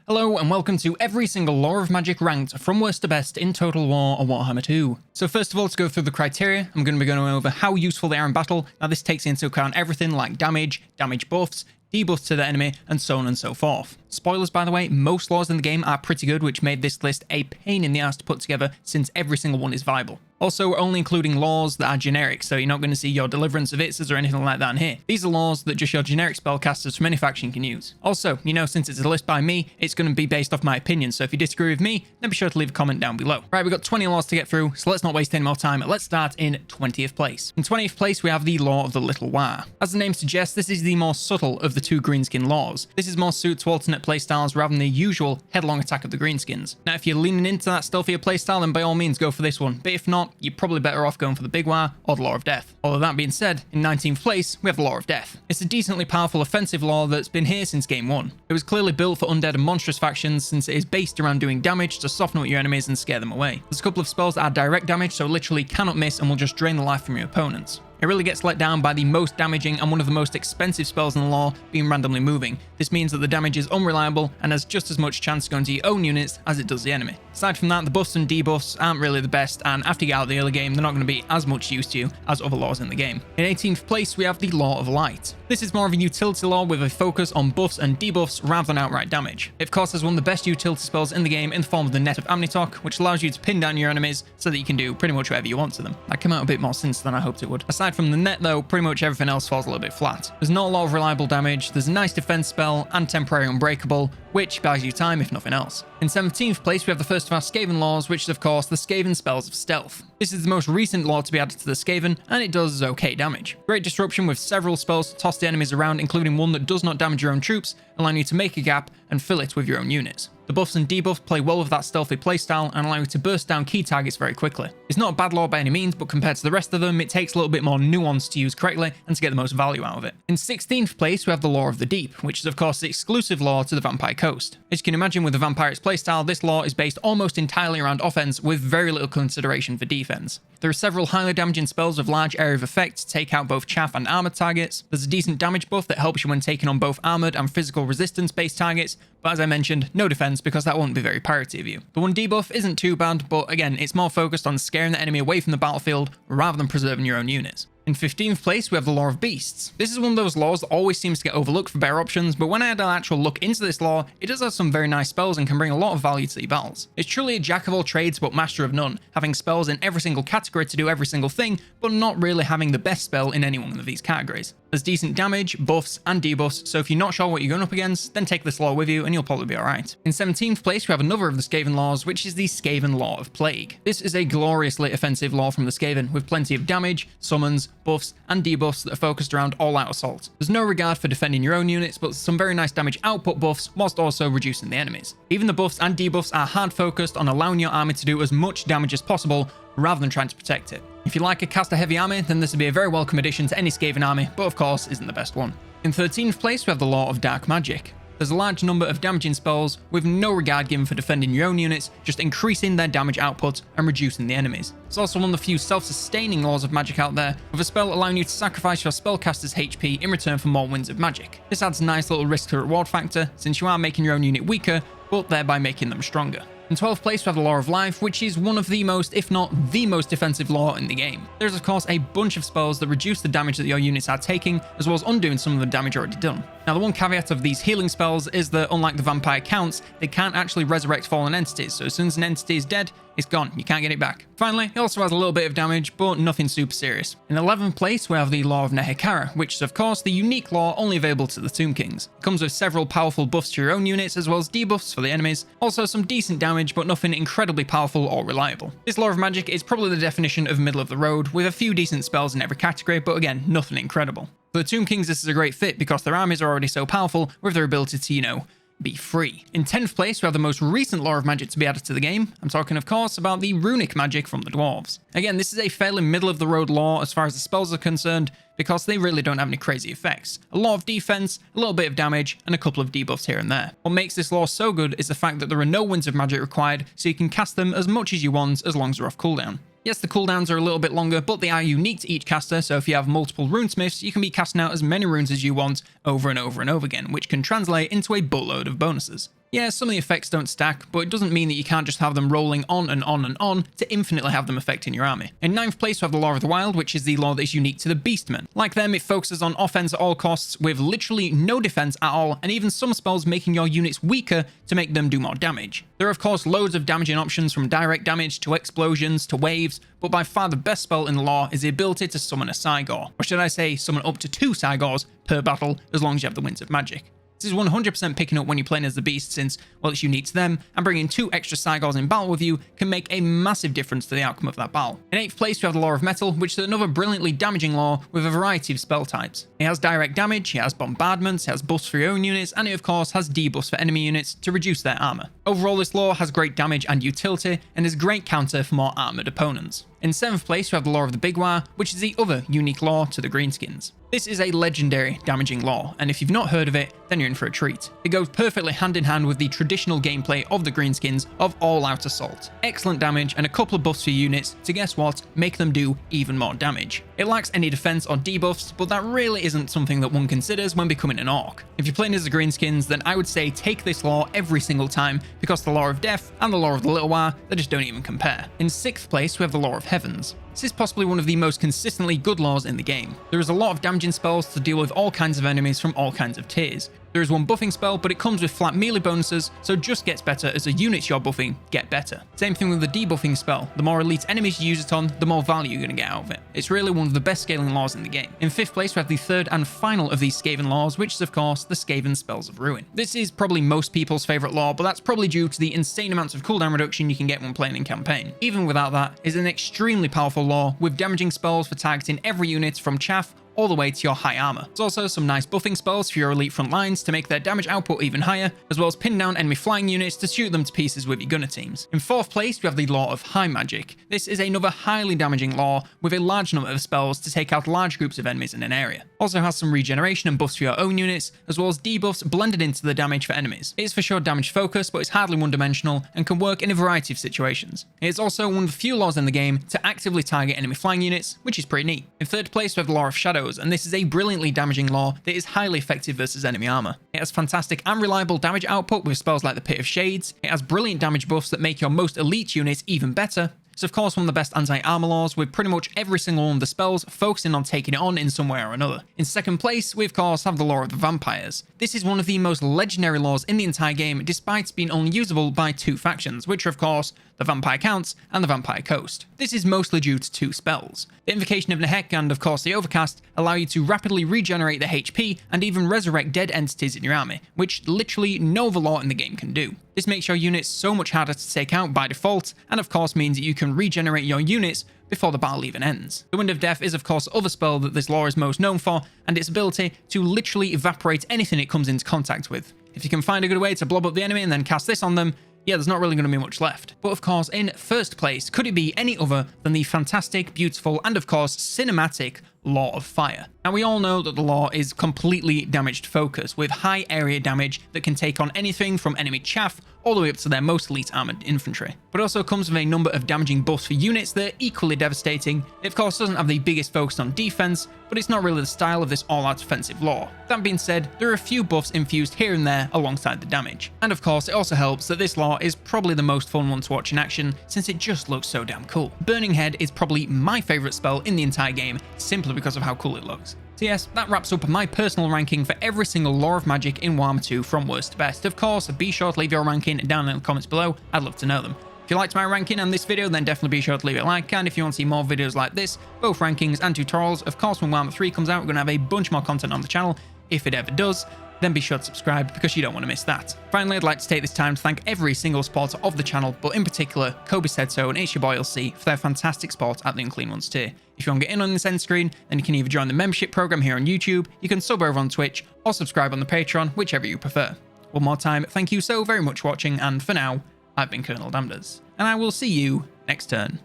Hello and welcome to every single Law of Magic ranked from worst to best in Total War or Warhammer 2. So first of all, to go through the criteria, I'm going to be going over how useful they are in battle. Now this takes into account everything like damage buffs, debuffs to the enemy, and so on and so forth. Spoilers by the way, most laws in the game are pretty good, which made this list a pain in the ass to put together since every single one is viable. Also, we're only including laws that are generic, so you're not going to see your Deliverance of Itzes or anything like that in here. These are laws that just your generic spellcasters from any faction can use. Also, you know, since it's a list by me, it's going to be based off my opinion, so if you disagree with me, then be sure to leave a comment down below. Right, we've got 20 laws to get through, so let's not waste any more time. Let's start in 20th place. In 20th place, we have the Law of the Little War. As the name suggests, this is the more subtle of the two greenskin laws. This is more suited to alternate playstyles rather than the usual headlong attack of the greenskins. Now, if you're leaning into that stealthier playstyle, then by all means go for this one, but if not, you're probably better off going for the Big War or the Law of Death. Although that being said, in 19th place, we have the Law of Death. It's a decently powerful offensive law that's been here since game 1. It was clearly built for undead and monstrous factions since it is based around doing damage to soften up your enemies and scare them away. There's a couple of spells that are direct damage, so literally cannot miss and will just drain the life from your opponents. It really gets let down by the most damaging and one of the most expensive spells in the lore being randomly moving. This means that the damage is unreliable and has just as much chance going to your own units as it does the enemy. Aside from that, the buffs and debuffs aren't really the best, and after you get out of the early game, they're not going to be as much use to you as other laws in the game. In 18th place, we have the Law of Light. This is more of a utility law with a focus on buffs and debuffs rather than outright damage. It of course has one of the best utility spells in the game in the form of the Net of Amnitok, which allows you to pin down your enemies so that you can do pretty much whatever you want to them. That came out a bit more since than I hoped it would. Aside from the net though, pretty much everything else falls a little bit flat. There's not a lot of reliable damage, there's a nice defense spell and temporary unbreakable, which buys you time if nothing else. In 17th place, we have the first of our Skaven laws, which is of course the Skaven Spells of Stealth. This is the most recent law to be added to the Skaven, and it does okay damage. Great disruption with several spells to toss the enemies around, including one that does not damage your own troops, allowing you to make a gap and fill it with your own units. The buffs and debuffs play well with that stealthy playstyle and allow you to burst down key targets very quickly. It's not a bad law by any means, but compared to the rest of them, it takes a little bit more nuance to use correctly and to get the most value out of it. In 16th place, we have the Law of the Deep, which is of course the exclusive law to the Vampire Coast. As you can imagine with the Vampire's playstyle, this law is based almost entirely around offense with very little consideration for defense. There are several highly damaging spells with large area of effect to take out both chaff and armored targets. There's a decent damage buff that helps you when taking on both armored and physical resistance based targets, but as I mentioned, no defense because that won't be very piratey of you. The one debuff isn't too bad, but again, it's more focused on scaring the enemy away from the battlefield rather than preserving your own units. In 15th place, we have the Law of Beasts. This is one of those laws that always seems to get overlooked for better options, but when I had an actual look into this law, it does have some very nice spells and can bring a lot of value to the battles. It's truly a jack of all trades but master of none, having spells in every single category to do every single thing, but not really having the best spell in any one of these categories. There's decent damage, buffs, and debuffs, so if you're not sure what you're going up against, then take this law with you and you'll probably be alright. In 17th place, we have another of the Skaven laws, which is the Skaven Law of Plague. This is a gloriously offensive law from the Skaven, with plenty of damage, summons, buffs, and debuffs that are focused around all-out assault. There's no regard for defending your own units, but some very nice damage output buffs, whilst also reducing the enemies. Even the buffs and debuffs are hard focused on allowing your army to do as much damage as possible, rather than trying to protect it. If you like a caster-heavy army, then this would be a very welcome addition to any Skaven army, but of course isn't the best one. In 13th place, we have the Law of Dark Magic. There's a large number of damaging spells with no regard given for defending your own units, just increasing their damage output and reducing the enemies. It's also one of the few self-sustaining laws of magic out there, with a spell allowing you to sacrifice your spellcaster's HP in return for more winds of magic. This adds a nice little risk to reward factor, since you are making your own unit weaker, but thereby making them stronger. In 12th place, we have the Law of Life, which is one of the most, if not the most defensive law in the game. There's of course a bunch of spells that reduce the damage that your units are taking, as well as undoing some of the damage already done. Now the one caveat of these healing spells is that unlike the Vampire Counts, they can't actually resurrect fallen entities, so as soon as an entity is dead, it's gone, you can't get it back. Finally, it also has a little bit of damage, but nothing super serious. In 11th place, we have the Law of Nehecara, which is of course the unique law only available to the Tomb Kings. It comes with several powerful buffs to your own units, as well as debuffs for the enemies, also some decent damage, but nothing incredibly powerful or reliable. This Law of Magic is probably the definition of middle of the road, with a few decent spells in every category, but again, nothing incredible. For the Tomb Kings, this is a great fit because their armies are already so powerful with their ability to, you know, be free. In 10th place, we have the most recent Law of Magic to be added to the game. I'm talking, of course, about the Runic Magic from the Dwarves. Again, this is a fairly middle-of-the-road law as far as the spells are concerned, because they really don't have any crazy effects. A lot of defense, a little bit of damage, and a couple of debuffs here and there. What makes this law so good is the fact that there are no winds of magic required, so you can cast them as much as you want as long as they're off cooldown. Yes, the cooldowns are a little bit longer, but they are unique to each caster, so if you have multiple runesmiths, you can be casting out as many runes as you want over and over and over again, which can translate into a buttload of bonuses. Yeah, some of the effects don't stack, but it doesn't mean that you can't just have them rolling on and on and on to infinitely have them affecting your army. In 9th place, we have the Law of the Wild, which is the law that is unique to the Beastmen. Like them, it focuses on offense at all costs, with literally no defense at all, and even some spells making your units weaker to make them do more damage. There are of course loads of damaging options, from direct damage to explosions to waves, but by far the best spell in the law is the ability to summon a Cygor, or should I say summon up to 2 Cygors per battle, as long as you have the Winds of Magic. This is 100% picking up when you're playing as the Beast, since, well, it's unique to them, and bringing 2 extra Cygors in battle with you can make a massive difference to the outcome of that battle. In 8th place, we have the Law of Metal, which is another brilliantly damaging law with a variety of spell types. It has direct damage, it has bombardments, it has buffs for your own units, and it of course has debuffs for enemy units to reduce their armor. Overall, this law has great damage and utility, and is a great counter for more armored opponents. In 7th place, we have the Law of the Big War, which is the other unique law to the Greenskins. This is a legendary damaging law, and if you've not heard of it, then you're in for a treat. It goes perfectly hand in hand with the traditional gameplay of the Greenskins of all-out assault. Excellent damage and a couple of buffs for your units to, guess what, make them do even more damage. It lacks any defense or debuffs, but that really isn't something that one considers when becoming an orc. If you're playing as the Greenskins, then I would say take this law every single time, because the Law of Death and the Law of the Little War, they just don't even compare. In 6th place, we have the Law of Heavens. This is possibly one of the most consistently good laws in the game. There is a lot of damaging spells to deal with all kinds of enemies from all kinds of tiers. There is one buffing spell, but it comes with flat melee bonuses, so it just gets better as the units you're buffing get better. Same thing with the debuffing spell. The more elite enemies you use it on, the more value you're going to get out of it. It's really one of the best scaling laws in the game. In 5th place, we have the 3rd and final of these Skaven laws, which is of course the Skaven Spells of Ruin. This is probably most people's favourite law, but that's probably due to the insane amounts of cooldown reduction you can get when playing in campaign. Even without that, it's an extremely powerful law, with damaging spells for targeting every unit from chaff all the way to your high armor. There's also some nice buffing spells for your elite front lines to make their damage output even higher, as well as pin down enemy flying units to shoot them to pieces with your gunner teams. In 4th place, we have the Law of High Magic. This is another highly damaging law with a large number of spells to take out large groups of enemies in an area. Also has some regeneration and buffs for your own units, as well as debuffs blended into the damage for enemies. It is for sure damage focused, but it's hardly one-dimensional and can work in a variety of situations. It is also one of the few laws in the game to actively target enemy flying units, which is pretty neat. In 3rd place, we have the Law of Shadows, and this is a brilliantly damaging law that is highly effective versus enemy armor. It has fantastic and reliable damage output with spells like the Pit of Shades. It has brilliant damage buffs that make your most elite units even better. It's of course one of the best anti-armor laws, with pretty much every single one of the spells focusing on taking it on in some way or another. In 2nd place, we of course have the Law of the Vampires. This is one of the most legendary laws in the entire game, despite being only usable by 2 factions, which are of course the Vampire Counts and the Vampire Coast. This is mostly due to 2 spells. The Invocation of Nehecara and of course the Overcast allow you to rapidly regenerate the HP and even resurrect dead entities in your army, which literally no other law in the game can do. This makes your units so much harder to take out by default, and of course means that you can regenerate your units before the battle even ends. The Wind of Death is of course the other spell that this law is most known for, and its ability to literally evaporate anything it comes into contact with. If you can find a good way to blob up the enemy and then cast this on them, yeah, there's not really going to be much left. But of course, in 1st place, could it be any other than the fantastic, beautiful, and of course cinematic Law of Fire. Now we all know that the law is completely damaged focus, with high area damage that can take on anything from enemy chaff all the way up to their most elite armored infantry. But it also comes with a number of damaging buffs for units that are equally devastating. It of course doesn't have the biggest focus on defense, but it's not really the style of this all-out offensive law. That being said, there are a few buffs infused here and there alongside the damage. And of course, it also helps that this law is probably the most fun one to watch in action, since it just looks so damn cool. Burning Head is probably my favourite spell in the entire game, simply because of how cool it looks. So yes, that wraps up my personal ranking for every single Law of Magic in Warhammer 2 from worst to best. Of course, be sure to leave your ranking down in the comments below, I'd love to know them. If you liked my ranking and this video, then definitely be sure to leave it a like, and if you want to see more videos like this, both rankings and tutorials, of course when Warhammer 3 comes out, we're going to have a bunch more content on the channel, if it ever does, then be sure to subscribe because you don't want to miss that. Finally, I'd like to take this time to thank every single supporter of the channel, but in particular, Kobe Said So and It's Your Boy LC for their fantastic support at the Unclean Ones tier. If you want to get in on this end screen, then you can either join the membership program here on YouTube, you can sub over on Twitch, or subscribe on the Patreon, whichever you prefer. One more time, thank you so very much for watching, and for now, I've been COLONELDAMNEDERS, and I will see you next turn.